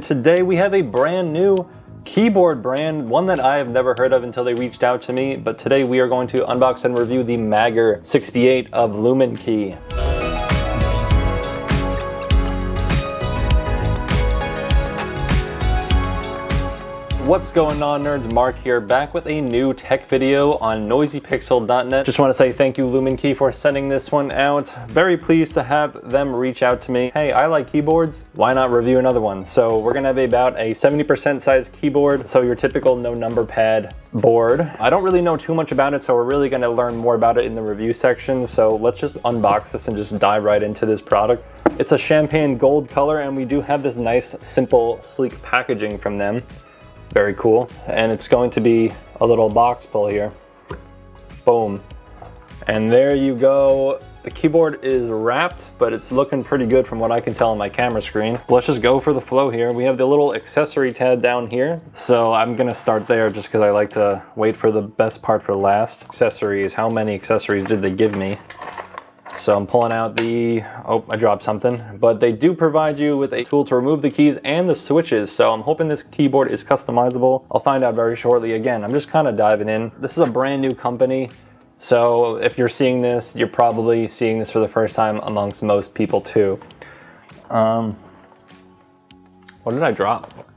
Today we have a brand new keyboard brand, one that I have never heard of until they reached out to me, but today we are going to unbox and review the Magger68 of Luminkey. What's going on, nerds? Mark here, back with a new tech video on noisypixel.net. Just want to say thank you, Luminkey, for sending this one out. Very pleased to have them reach out to me. Hey, I like keyboards, why not review another one? So we're gonna have about a 70% size keyboard, so your typical no number pad board. I don't really know too much about it, so we're really gonna learn more about it in the review section. So let's just unbox this and just dive right into this product. It's a champagne gold color, and we do have this nice, simple, sleek packaging from them. Very cool. And it's going to be a little box pull here. Boom. And there you go. The keyboard is wrapped, but it's looking pretty good from what I can tell on my camera screen. Let's just go for the flow here. We have the little accessory tab down here. So I'm gonna start there just because I like to wait for the best part for last. Accessories, how many accessories did they give me? So I'm pulling out the, oh, I dropped something, but they do provide you with a tool to remove the keys and the switches. So I'm hoping this keyboard is customizable. I'll find out very shortly. Again, I'm just kind of diving in. This is a brand new company. So if you're seeing this, you're probably seeing this for the first time amongst most people too. What did I drop?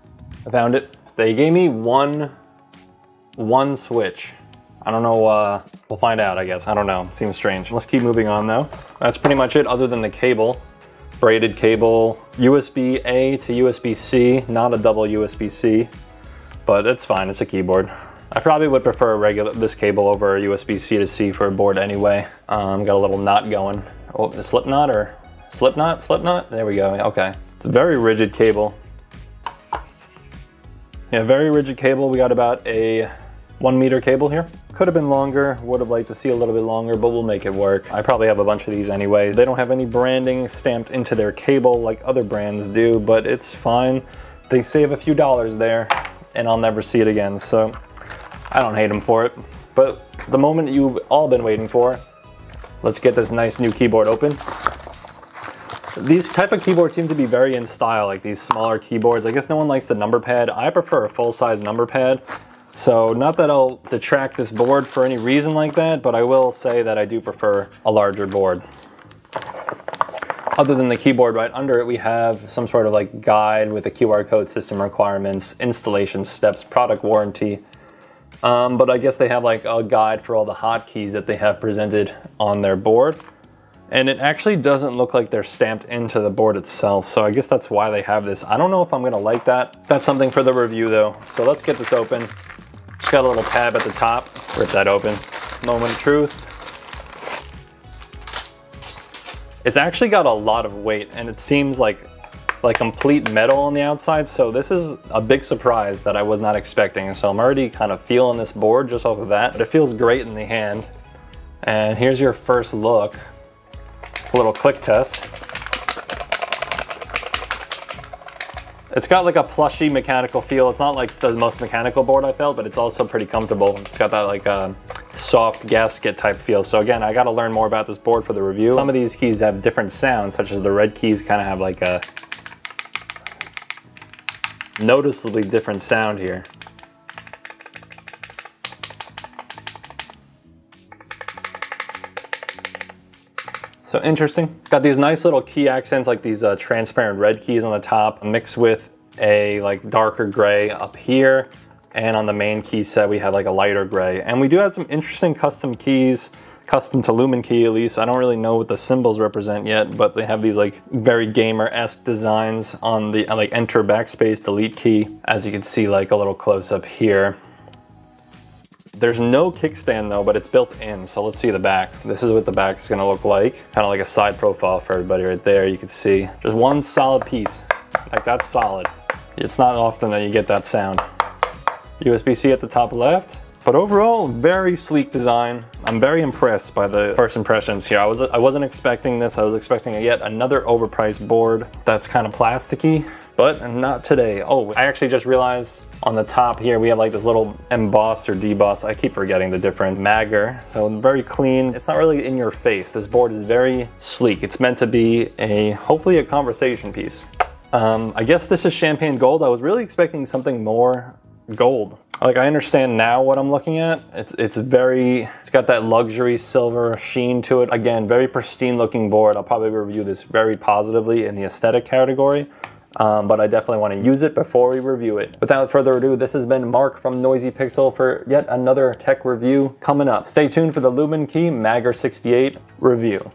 I found it. They gave me one switch. I don't know, we'll find out, I guess. I don't know, seems strange. Let's keep moving on though. That's pretty much it other than the cable. Braided cable, USB-A to USB-C, not a double USB-C, but it's fine, it's a keyboard. I probably would prefer this cable over USB-C to C for a board anyway. Got a little knot going. Oh, the slip knot or slip knot? Slip knot? There we go, okay. It's a very rigid cable. Yeah, very rigid cable. We got about a 1 meter cable here. Could have been longer, would have liked to see a little bit longer, but we'll make it work. I probably have a bunch of these anyway. They don't have any branding stamped into their cable like other brands do, but it's fine. They save a few dollars there, and I'll never see it again, so I don't hate them for it. But the moment you've all been waiting for, let's get this nice new keyboard open. These type of keyboards seem to be very in style, like these smaller keyboards. I guess no one likes the number pad. I prefer a full-size number pad. So not that I'll detract this board for any reason like that, but I will say that I do prefer a larger board. Other than the keyboard, right under it we have some sort of like guide with the QR code, system requirements, installation steps, product warranty. But I guess they have like a guide for all the hotkeys that they have presented on their board. And it actually doesn't look like they're stamped into the board itself, so I guess that's why they have this. I don't know if I'm gonna like that. That's something for the review though. So let's get this open. It's got a little tab at the top. Rip that open. Moment of truth. It's actually got a lot of weight, and it seems like complete metal on the outside, so this is a big surprise that I was not expecting. So I'm already kind of feeling this board just off of that, but it feels great in the hand. And here's your first look. A little click test. It's got like a plushy mechanical feel. It's not like the most mechanical board I felt, but it's also pretty comfortable. It's got that like soft gasket type feel. So again, I got to learn more about this board for the review. Some of these keys have different sounds, such as the red keys kind of have like a noticeably different sound here. So interesting. Got these nice little key accents, like these transparent red keys on the top, mixed with a like darker gray up here. And on the main key set, we have like a lighter gray. And we do have some interesting custom keys, custom to Luminkey at least. I don't really know what the symbols represent yet, but they have these like very gamer-esque designs on the like enter, backspace, delete key. As you can see, like a little close up here. There's no kickstand though, but it's built in, so let's see the back. This is what the back is gonna look like. Kind of like a side profile for everybody right there, you can see. Just one solid piece, like that's solid. It's not often that you get that sound. USB-C at the top left, but overall, very sleek design. I'm very impressed by the first impressions here. I wasn't expecting this. I was expecting yet another overpriced board that's kind of plasticky, but not today. Oh, I actually just realized on the top here, we have like this little embossed or debossed, I keep forgetting the difference, Magger. So very clean. It's not really in your face. This board is very sleek. It's meant to be hopefully a conversation piece. I guess this is champagne gold. I was really expecting something more gold. Like, I understand now what I'm looking at. It's got that luxury silver sheen to it. Again, very pristine looking board. I'll probably review this very positively in the aesthetic category. But I definitely want to use it before we review it. Without further ado, this has been Mark from Noisy Pixel for yet another tech review coming up. Stay tuned for the Luminkey Magger68 review.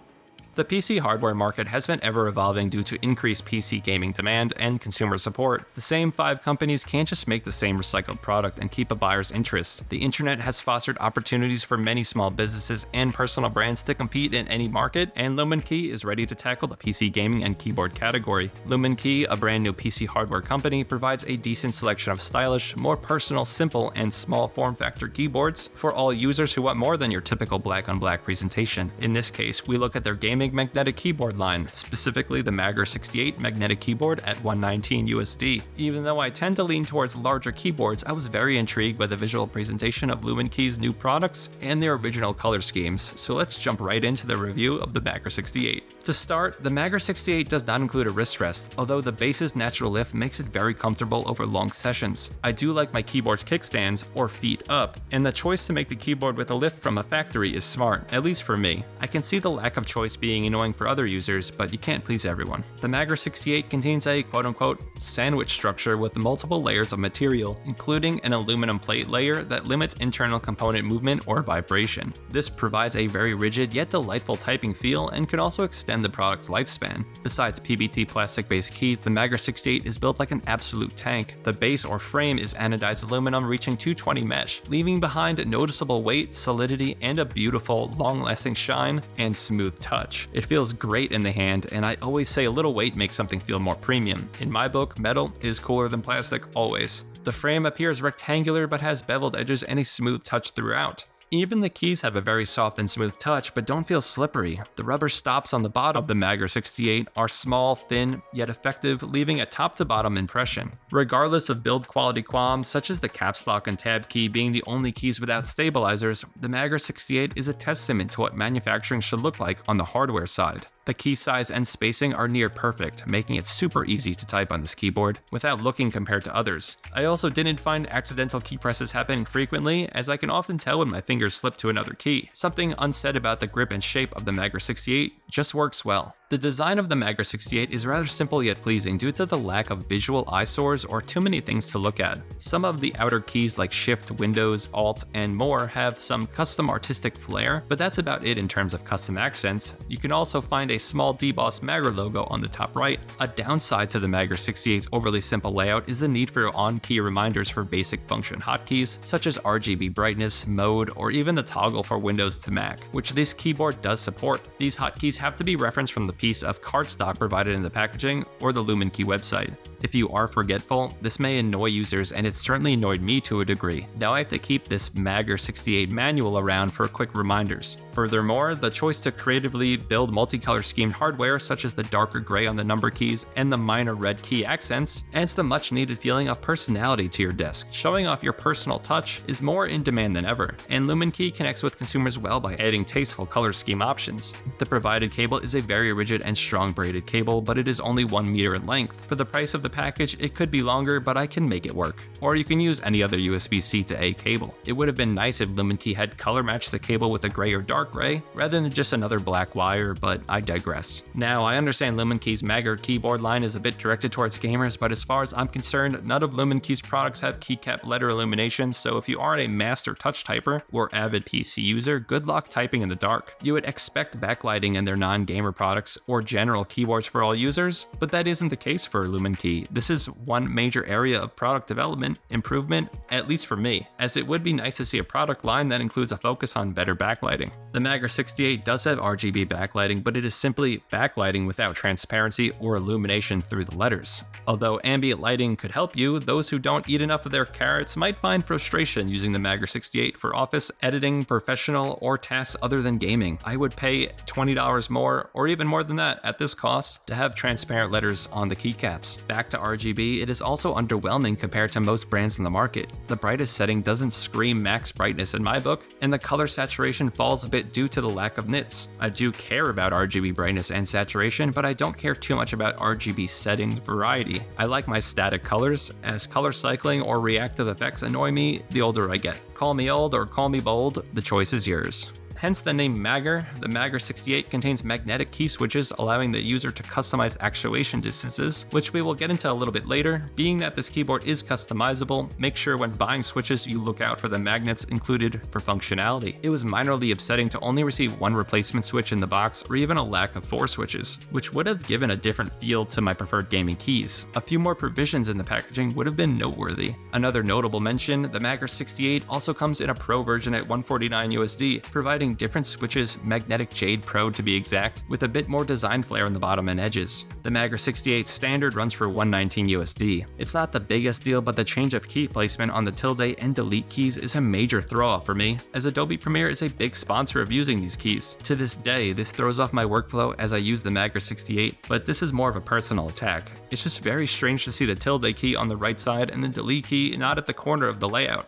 The PC hardware market has been ever evolving due to increased PC gaming demand and consumer support. The same 5 companies can't just make the same recycled product and keep a buyer's interest. The internet has fostered opportunities for many small businesses and personal brands to compete in any market, and Luminkey is ready to tackle the PC gaming and keyboard category. Luminkey, a brand new PC hardware company, provides a decent selection of stylish, more personal, simple, and small form factor keyboards for all users who want more than your typical black-on-black presentation. In this case, we look at their gaming magnetic keyboard line, specifically the Magger68 magnetic keyboard at $119 USD. Even though I tend to lean towards larger keyboards, I was very intrigued by the visual presentation of Luminkey's new products and their original color schemes, so let's jump right into the review of the Magger68. To start, the Magger68 does not include a wrist rest, although the base's natural lift makes it very comfortable over long sessions. I do like my keyboard's kickstands, or feet up, and the choice to make the keyboard with a lift from a factory is smart, at least for me. I can see the lack of choice being annoying for other users, but you can't please everyone. The Magger68 contains a quote-unquote sandwich structure with multiple layers of material, including an aluminum plate layer that limits internal component movement or vibration. This provides a very rigid yet delightful typing feel and can also extend the product's lifespan. Besides PBT plastic-based keys, the Magger68 is built like an absolute tank. The base or frame is anodized aluminum reaching 220 mesh, leaving behind noticeable weight, solidity, and a beautiful, long-lasting shine and smooth touch. It feels great in the hand, and I always say a little weight makes something feel more premium. In my book, metal is cooler than plastic, always. The frame appears rectangular but has beveled edges and a smooth touch throughout. Even the keys have a very soft and smooth touch, but don't feel slippery. The rubber stops on the bottom of the Magger68 are small, thin, yet effective, leaving a top-to-bottom impression. Regardless of build quality qualms, such as the caps lock and tab key being the only keys without stabilizers, the Magger68 is a testament to what manufacturing should look like on the hardware side. The key size and spacing are near perfect, making it super easy to type on this keyboard without looking compared to others. I also didn't find accidental key presses happening frequently, as I can often tell when my fingers slip to another key. Something unsaid about the grip and shape of the Magger68 just works well. The design of the Magger68 is rather simple yet pleasing due to the lack of visual eyesores or too many things to look at. Some of the outer keys like Shift, Windows, Alt, and more have some custom artistic flair, but that's about it in terms of custom accents. You can also find a small debossed Magger logo on the top right. A downside to the Magger68's overly simple layout is the need for on-key reminders for basic function hotkeys, such as RGB brightness, mode, or even the toggle for Windows to Mac, which this keyboard does support. These hotkeys have to be referenced from the piece of cardstock provided in the packaging or the Luminkey website. If you are forgetful, this may annoy users, and it certainly annoyed me to a degree. Now I have to keep this Magger68 manual around for quick reminders. Furthermore, the choice to creatively build multicolor schemed hardware, such as the darker gray on the number keys and the minor red key accents, adds the much needed feeling of personality to your desk. Showing off your personal touch is more in demand than ever, and Luminkey connects with consumers well by adding tasteful color scheme options. The provided cable is a very rigid and strong braided cable, but it is only 1 meter in length. For the price of the package, it could be longer, but I can make it work. Or you can use any other USB-C to A cable. It would have been nice if Luminkey had color matched the cable with a gray or dark gray, rather than just another black wire, but I digress. Now, I understand Luminkey's Magger keyboard line is a bit directed towards gamers, but as far as I'm concerned, none of Luminkey's products have keycap letter illumination, so if you aren't a master touch typer or avid PC user, good luck typing in the dark. You would expect backlighting in their non-gamer products or general keyboards for all users, but that isn't the case for Luminkey. This is one major area of product development, improvement, at least for me, as it would be nice to see a product line that includes a focus on better backlighting. The Magger68 does have RGB backlighting, but it is simply backlighting without transparency or illumination through the letters. Although ambient lighting could help you, those who don't eat enough of their carrots might find frustration using the Magger68 for office, editing, professional, or tasks other than gaming. I would pay $20 more, or even more than that at this cost, to have transparent letters on the keycaps. Back to RGB, it is also underwhelming compared to most brands in the market. The brightest setting doesn't scream max brightness in my book, and the color saturation falls a bit bit due to the lack of nits. I do care about RGB brightness and saturation, but I don't care too much about RGB settings variety. I like my static colors, as color cycling or reactive effects annoy me the older I get. Call me old or call me bold, the choice is yours. Hence the name Magger. The Magger68 contains magnetic key switches, allowing the user to customize actuation distances, which we will get into a little bit later. Being that this keyboard is customizable, make sure when buying switches you look out for the magnets included for functionality. It was minorly upsetting to only receive one replacement switch in the box, or even a lack of 4 switches, which would have given a different feel to my preferred gaming keys. A few more provisions in the packaging would have been noteworthy. Another notable mention, the Magger68 also comes in a Pro version at $149 USD, providing different switches, magnetic jade Pro to be exact, with a bit more design flair on the bottom and edges. The Magger68 standard runs for $119 USD. It's not the biggest deal, but the change of key placement on the tilde and delete keys is a major throw-off for me, as Adobe Premiere is a big sponsor of using these keys. To this day, this throws off my workflow as I use the Magger68, but this is more of a personal attack. It's just very strange to see the tilde key on the right side and the delete key not at the corner of the layout.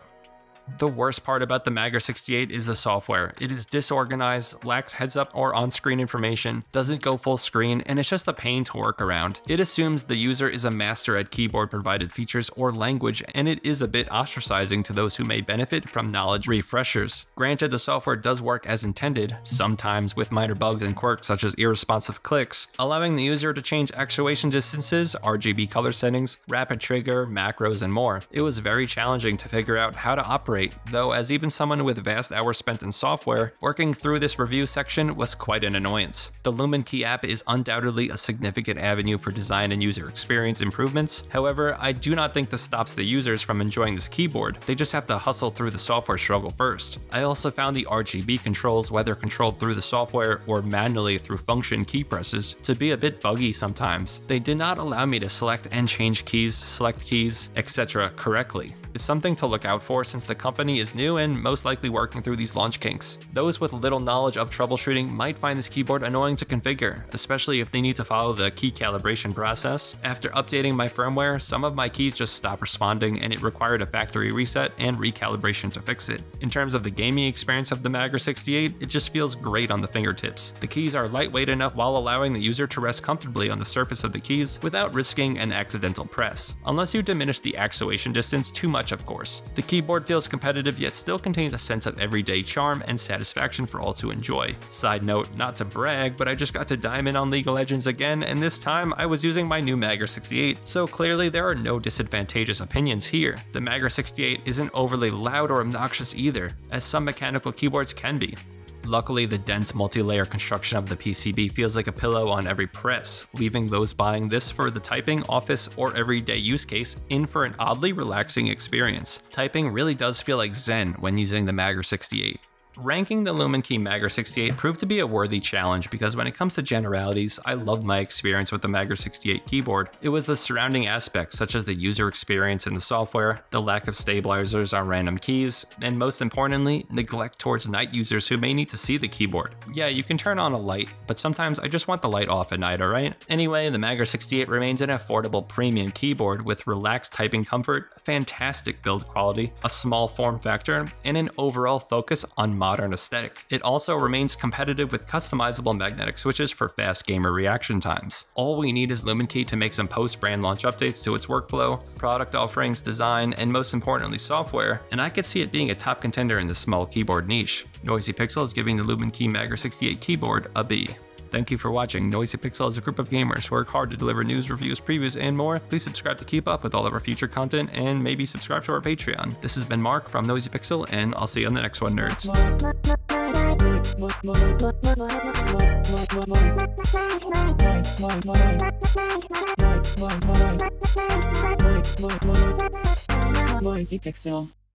The worst part about the Magger68 is the software. It is disorganized, lacks heads-up or on-screen information, doesn't go full screen, and it's just a pain to work around. It assumes the user is a master at keyboard-provided features or language, and it is a bit ostracizing to those who may benefit from knowledge refreshers. Granted, the software does work as intended, sometimes with minor bugs and quirks such as irresponsive clicks, allowing the user to change actuation distances, RGB color settings, rapid trigger, macros, and more. It was very challenging to figure out how to operate, though as even someone with vast hours spent in software, working through this review section was quite an annoyance. The Luminkey app is undoubtedly a significant avenue for design and user experience improvements. However, I do not think this stops the users from enjoying this keyboard. They just have to hustle through the software struggle first. I also found the RGB controls, whether controlled through the software or manually through function key presses, to be a bit buggy sometimes. They did not allow me to select and change keys, select keys, etc. correctly. It's something to look out for since the company is new and most likely working through these launch kinks. Those with little knowledge of troubleshooting might find this keyboard annoying to configure, especially if they need to follow the key calibration process. After updating my firmware, some of my keys just stopped responding and it required a factory reset and recalibration to fix it. In terms of the gaming experience of the Magger68, it just feels great on the fingertips. The keys are lightweight enough while allowing the user to rest comfortably on the surface of the keys without risking an accidental press, unless you diminish the actuation distance too much, of course. The keyboard feels competitive yet still contains a sense of everyday charm and satisfaction for all to enjoy. Side note, not to brag, but I just got to diamond on League of Legends again, and this time I was using my new Magger68, so clearly there are no disadvantageous opinions here. The Magger68 isn't overly loud or obnoxious either, as some mechanical keyboards can be. Luckily, the dense multi-layer construction of the PCB feels like a pillow on every press, leaving those buying this for the typing, office, or everyday use case in for an oddly relaxing experience. Typing really does feel like zen when using the Magger68. Ranking the Luminkey Magger68 proved to be a worthy challenge because when it comes to generalities, I loved my experience with the Magger68 keyboard. It was the surrounding aspects such as the user experience in the software, the lack of stabilizers on random keys, and most importantly, neglect towards night users who may need to see the keyboard. Yeah, you can turn on a light, but sometimes I just want the light off at night, alright? Anyway, the Magger68 remains an affordable premium keyboard with relaxed typing comfort, fantastic build quality, a small form factor, and an overall focus on modern aesthetic. It also remains competitive with customizable magnetic switches for fast gamer reaction times. All we need is Luminkey to make some post-brand launch updates to its workflow, product offerings, design, and most importantly software, and I could see it being a top contender in the small keyboard niche. Noisy Pixel is giving the Luminkey Magger68 keyboard a B. Thank you for watching. Noisy Pixel is a group of gamers who work hard to deliver news, reviews, previews, and more. Please subscribe to keep up with all of our future content, and maybe subscribe to our Patreon. This has been Mark from Noisy Pixel, and I'll see you on the next one, nerds. Noisy Pixel.